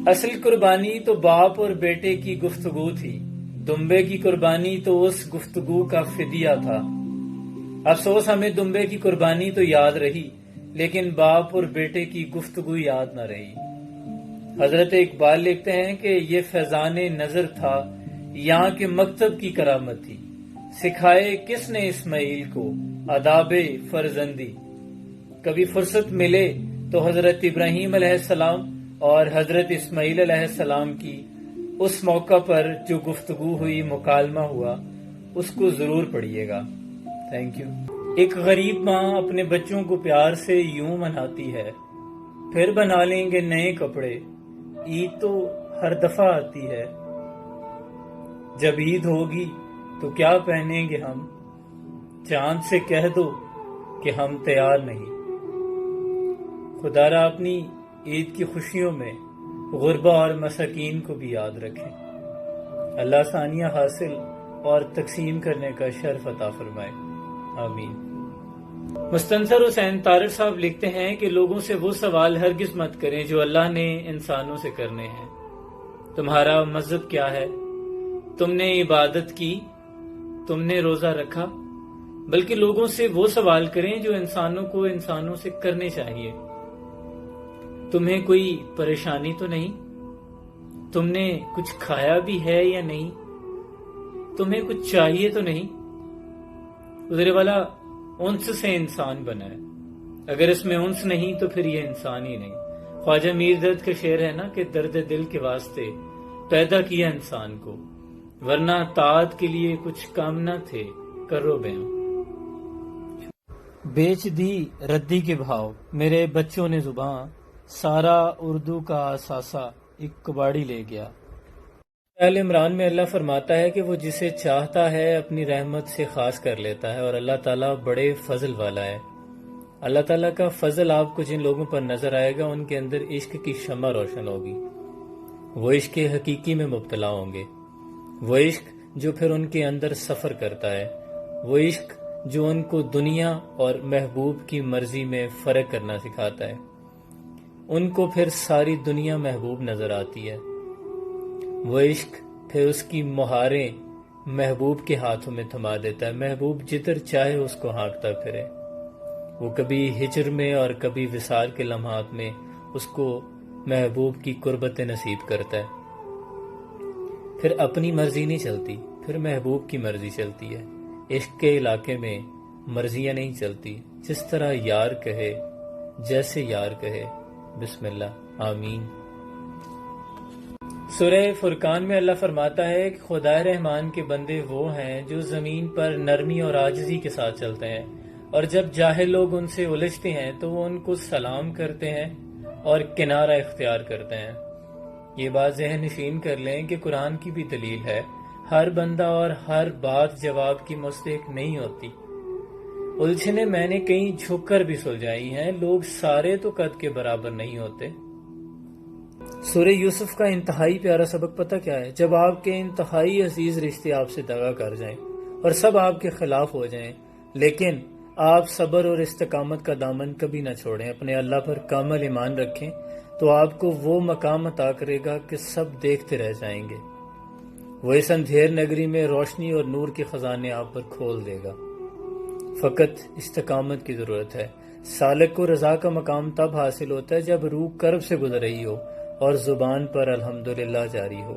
اصل قربانی تو باپ اور بیٹے کی گفتگو تھی، دمبے کی قربانی تو اس گفتگو کا فدیہ تھا۔ افسوس ہمیں دمبے کی قربانی تو یاد رہی، لیکن باپ اور بیٹے کی گفتگو یاد نہ رہی۔ حضرت اقبال لکھتے ہیں کہ یہ فیضان نظر تھا، یہاں کے مکتب کی کرامت تھی، سکھائے کس نے اسماعیل کو آداب فرزندی۔ کبھی فرصت ملے تو حضرت ابراہیم علیہ السلام اور حضرت اسماعیل علیہ السلام کی اس موقع پر جو گفتگو ہوئی، مکالمہ ہوا، اس کو ضرور پڑھیے گا۔ Thank you. ایک غریب ماں اپنے بچوں کو پیار سے یوں مناتی ہے، پھر بنا لیں گے نئے کپڑے، عید تو ہر دفعہ آتی ہے، جب عید ہوگی تو کیا پہنیں گے ہم، چاند سے کہہ دو کہ ہم تیار نہیں۔ خدا را اپنی عید کی خوشیوں میں غربا اور مساکین کو بھی یاد رکھیں۔ اللہ ثانیہ حاصل اور تقسیم کرنے کا شرف عطا فرمائے، آمین۔ مستنصر حسین طارق صاحب لکھتے ہیں کہ لوگوں سے وہ سوال ہرگز مت کریں جو اللہ نے انسانوں سے کرنے ہیں۔ تمہارا مذہب کیا ہے؟ تم نے عبادت کی؟ تم نے روزہ رکھا؟ بلکہ لوگوں سے وہ سوال کریں جو انسانوں کو انسانوں سے کرنے چاہیے۔ تمہیں کوئی پریشانی تو نہیں؟ تم نے کچھ کھایا بھی ہے یا نہیں؟ تمہیں کچھ چاہیے تو نہیں؟ گزرے والا انس سے انسان بنا ہے، اگر اس میں انس نہیں تو پھر یہ انسان ہی نہیں۔ خواجہ میر درد کا شعر ہے نا کہ درد دل کے واسطے پیدا کیا انسان کو، ورنہ طاعت کے لیے کچھ کام نہ تھے، کرو بیان۔ بیچ دی ردی کے بھاؤ میرے بچوں نے زباں، سارا اردو کا اثاثہ ایک کباڑی لے گیا۔ آل عمران میں اللہ فرماتا ہے کہ وہ جسے چاہتا ہے اپنی رحمت سے خاص کر لیتا ہے، اور اللہ تعالیٰ بڑے فضل والا ہے۔ اللہ تعالیٰ کا فضل آپ کو جن لوگوں پر نظر آئے گا، ان کے اندر عشق کی شمع روشن ہوگی، وہ عشق حقیقی میں مبتلا ہوں گے، وہ عشق جو پھر ان کے اندر سفر کرتا ہے، وہ عشق جو ان کو دنیا اور محبوب کی مرضی میں فرق کرنا سکھاتا ہے۔ ان کو پھر ساری دنیا محبوب نظر آتی ہے، وہ عشق پھر اس کی مہاریں محبوب کے ہاتھوں میں تھما دیتا ہے، محبوب جدھر چاہے اس کو ہانکتا پھرے۔ وہ کبھی ہجر میں اور کبھی وصال کے لمحات میں اس کو محبوب کی قربت نصیب کرتا ہے۔ پھر اپنی مرضی نہیں چلتی، پھر محبوب کی مرضی چلتی ہے۔ عشق کے علاقے میں مرضیاں نہیں چلتی، جس طرح یار کہے، جیسے یار کہے۔ بسم اللہ، آمین۔ سورہ فرقان میں اللہ فرماتا ہے کہ خدا رحمان کے بندے وہ ہیں جو زمین پر نرمی اور عاجزی کے ساتھ چلتے ہیں، اور جب جاہل لوگ ان سے الجھتے ہیں تو وہ ان کو سلام کرتے ہیں اور کنارہ اختیار کرتے ہیں۔ یہ بات ذہن نشین کر لیں کہ قرآن کی بھی دلیل ہے، ہر بندہ اور ہر بات جواب کی مستحق نہیں ہوتی۔ الجھنیں میں نے کہیں جھک کر بھی سلجھائی ہیں، لوگ سارے تو قد کے برابر نہیں ہوتے۔ سورہ یوسف کا انتہائی پیارا سبق پتہ کیا ہے؟ جب آپ کے انتہائی عزیز رشتے آپ سے دغا کر جائیں اور سب آپ کے خلاف ہو جائیں، لیکن آپ صبر اور استقامت کا دامن کبھی نہ چھوڑیں، اپنے اللہ پر کامل ایمان رکھیں، تو آپ کو وہ مقام عطا کرے گا کہ سب دیکھتے رہ جائیں گے۔ وہ اس اندھیر نگری میں روشنی اور نور کے خزانے آپ پر کھول دے گا۔ فقط استقامت کی ضرورت ہے۔ سالک کو رضا کا مقام تب حاصل ہوتا ہے جب روح کرب سے گزر رہی ہو اور زبان پر الحمدللہ جاری ہو۔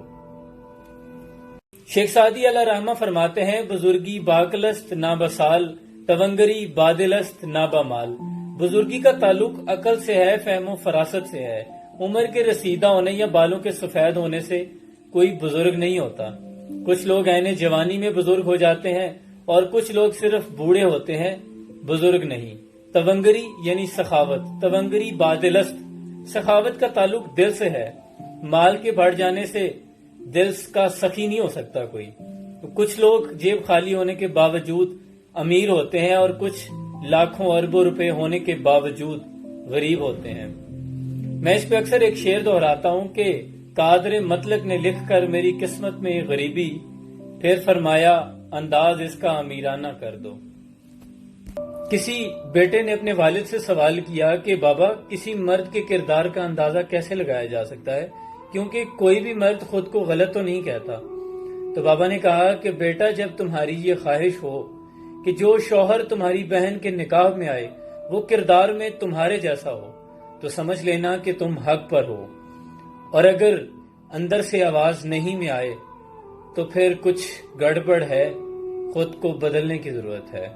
شیخ سعدی علیہ رحمہ فرماتے ہیں، بزرگی باکلست نا بسال، تونگری بادلست نا بمال۔ بزرگی کا تعلق عقل سے ہے، فہم و فراست سے ہے۔ عمر کے رسیدہ ہونے یا بالوں کے سفید ہونے سے کوئی بزرگ نہیں ہوتا۔ کچھ لوگ عین جوانی میں بزرگ ہو جاتے ہیں اور کچھ لوگ صرف بوڑھے ہوتے ہیں، بزرگ نہیں۔ تونگری یعنی سخاوت، تونگری بادلست، سخاوت کا تعلق دل سے ہے۔ مال کے بڑھ جانے سے دل کا سخی نہیں ہو سکتا کوئی۔ کچھ لوگ جیب خالی ہونے کے باوجود امیر ہوتے ہیں اور کچھ لاکھوں اربوں روپے ہونے کے باوجود غریب ہوتے ہیں۔ میں اس پہ اکثر ایک شعر دہراتا ہوں کہ قادر مطلق نے لکھ کر میری قسمت میں غریبی، پھر فرمایا انداز اس کا امیرانہ کر دو۔ کسی بیٹے نے اپنے والد سے سوال کیا کہ بابا، کسی مرد کے کردار کا اندازہ کیسے لگایا جا سکتا ہے؟ کیونکہ کوئی بھی مرد خود کو غلط تو نہیں کہتا۔ تو بابا نے کہا کہ بیٹا جب تمہاری یہ خواہش ہو کہ جو شوہر تمہاری بہن کے نکاح میں آئے وہ کردار میں تمہارے جیسا ہو تو سمجھ لینا کہ تم حق پر ہو، اور اگر اندر سے آواز نہیں میں آئے تو پھر کچھ گڑبڑ ہے، خود کو بدلنے کی ضرورت ہے۔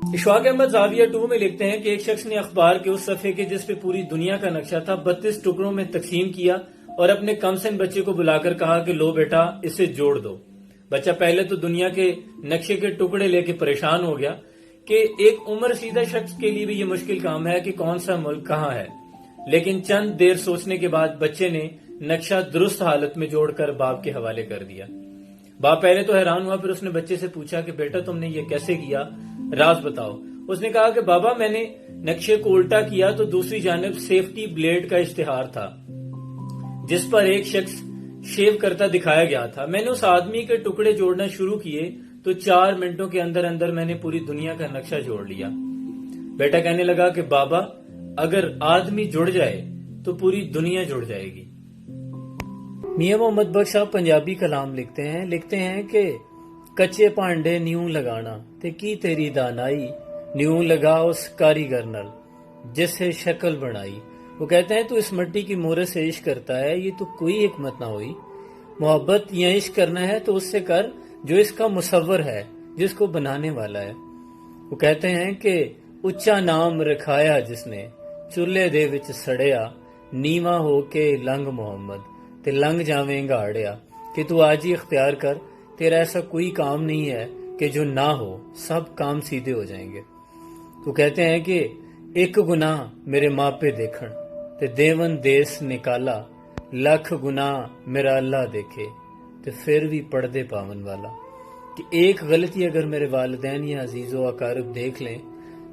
اشفاق احمد زاویہ 2 میں لکھتے ہیں کہ ایک شخص نے اخبار کے اس صفحے کے جس پہ پوری دنیا کا نقشہ تھا 32 ٹکڑوں میں تقسیم کیا اور اپنے کم سن بچے کو بلا کر کہا کہ لو بیٹا اسے جوڑ دو۔ بچہ پہلے تو دنیا کے نقشے کے ٹکڑے لے کے پریشان ہو گیا کہ ایک عمر رسیدہ شخص کے لیے بھی یہ مشکل کام ہے کہ کون سا ملک کہاں ہے، لیکن چند دیر سوچنے کے بعد بچے نے نقشہ درست حالت میں جوڑ کر باپ کے حوالے کر دیا۔ باپ پہلے تو حیران ہوا، پھر اس نے بچے سے پوچھا کہ بیٹا تم نے یہ کیسے کیا، راز بتاؤ۔ اس نے کہا کہ بابا میں نے نقشے کو الٹا کیا تو دوسری جانب سیفٹی بلیڈ کا اشتہار تھا جس پر ایک شخص شیو کرتا دکھایا گیا تھا۔ میں نے اس آدمی کے ٹکڑے جوڑنا شروع کیے تو 4 منٹوں کے اندر اندر میں نے پوری دنیا کا نقشہ جوڑ لیا۔ بیٹا کہنے لگا کہ بابا اگر آدمی جڑ جائے تو پوری دنیا جڑ جائے گی۔ میاں محمد بخش صاحب پنجابی کلام لکھتے ہیں کہ کچے پانڈے نیوں لگانا تے کی تیری دانائی نیوں لگا اس کاریگر نل جس سے شکل بنائی۔ وہ کہتے ہیں تو اس مٹی کی مورے سے عشق کرتا ہے، یہ تو کوئی حکمت نہ ہوئی۔ محبت یا عشق کرنا ہے تو اس سے کر جو اس کا مصور ہے، جس کو بنانے والا ہے۔ وہ کہتے ہیں کہ اچا نام رکھایا جس نے چولہے دے وچ سڑیا نیواں ہو کے لنگ محمد تے لنگ جاویں گا اڑیا، کہ تو آج ہی اختیار کر، تیرا ایسا کوئی کام نہیں ہے کہ جو نہ ہو، سب کام سیدھے ہو جائیں گے۔ تو کہتے ہیں کہ ایک گناہ میرے ماں پہ دیکھن تے دیون دیس نکالا، لکھ گناہ میرا اللہ دیکھے تے پھر بھی پردے پاون والا، کہ ایک غلطی اگر میرے والدین یا عزیز و اقارب دیکھ لیں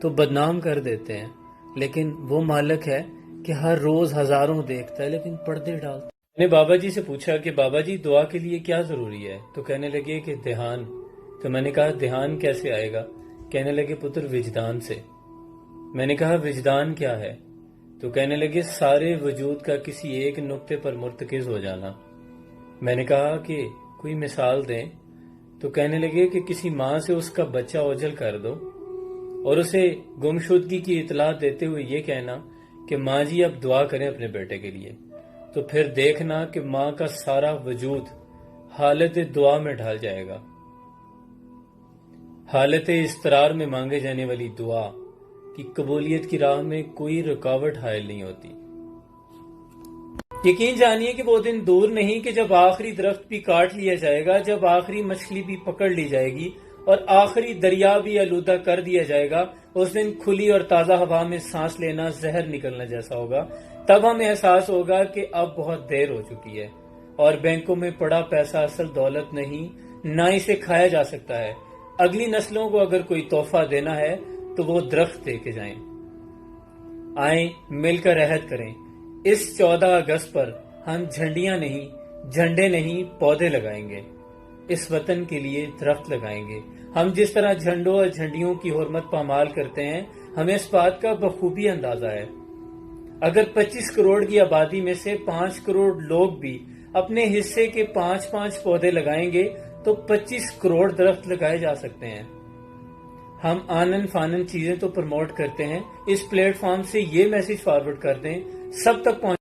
تو بدنام کر دیتے ہیں، لیکن وہ مالک ہے کہ ہر روز ہزاروں دیکھتا ہے لیکن پردے ڈالتا ہے۔ میں نے بابا جی سے پوچھا کہ بابا جی دعا کے لیے کیا ضروری ہے؟ تو کہنے لگے کہ دھیان۔ تو میں نے کہا دھیان کیسے آئے گا؟ کہنے لگے پتر وجدان سے۔ میں نے کہا وجدان کیا ہے؟ تو کہنے لگے سارے وجود کا کسی ایک نقطے پر مرتکز ہو جانا۔ میں نے کہا کہ کوئی مثال دیں؟ تو کہنے لگے کہ کسی ماں سے اس کا بچہ اوجھل کر دو اور اسے گمشدگی کی اطلاع دیتے ہوئے یہ کہنا کہ ماں جی اب دعا کریں اپنے بیٹے کے لیے، تو پھر دیکھنا کہ ماں کا سارا وجود حالت دعا میں ڈھال جائے گا۔ حالت اضطرار میں مانگے جانے والی دعا کی قبولیت کی راہ میں کوئی رکاوٹ حائل نہیں ہوتی۔ یقین جانیے کہ وہ دن دور نہیں کہ جب آخری درخت بھی کاٹ لیا جائے گا، جب آخری مچھلی بھی پکڑ لی جائے گی اور آخری دریا بھی آلودہ کر دیا جائے گا۔ اس دن کھلی اور تازہ ہوا میں سانس لینا زہر نکلنا جیسا ہوگا۔ تب ہمیں احساس ہوگا کہ اب بہت دیر ہو چکی ہے اور بینکوں میں پڑا پیسہ اصل دولت نہیں، نہ اسے کھایا جا سکتا ہے۔ اگلی نسلوں کو اگر کوئی تحفہ دینا ہے تو وہ درخت دے کے جائیں۔ آئیں مل کر عہد کریں، اس 14 اگست پر ہم جھنڈیاں نہیں، جھنڈے نہیں، پودے لگائیں گے، اس وطن کے لیے درخت لگائیں گے۔ ہم جس طرح جھنڈوں اور جھنڈیوں کی حرمت پامال کرتے ہیں، ہمیں اس بات کا بخوبی اندازہ ہے۔ اگر 25 کروڑ کی آبادی میں سے 5 کروڑ لوگ بھی اپنے حصے کے 5 پودے لگائیں گے تو 25 کروڑ درخت لگائے جا سکتے ہیں۔ ہم آنن فانن چیزیں تو پروموٹ کرتے ہیں، اس پلیٹ فارم سے یہ میسج فارورڈ کر دیں، سب تک پہنچ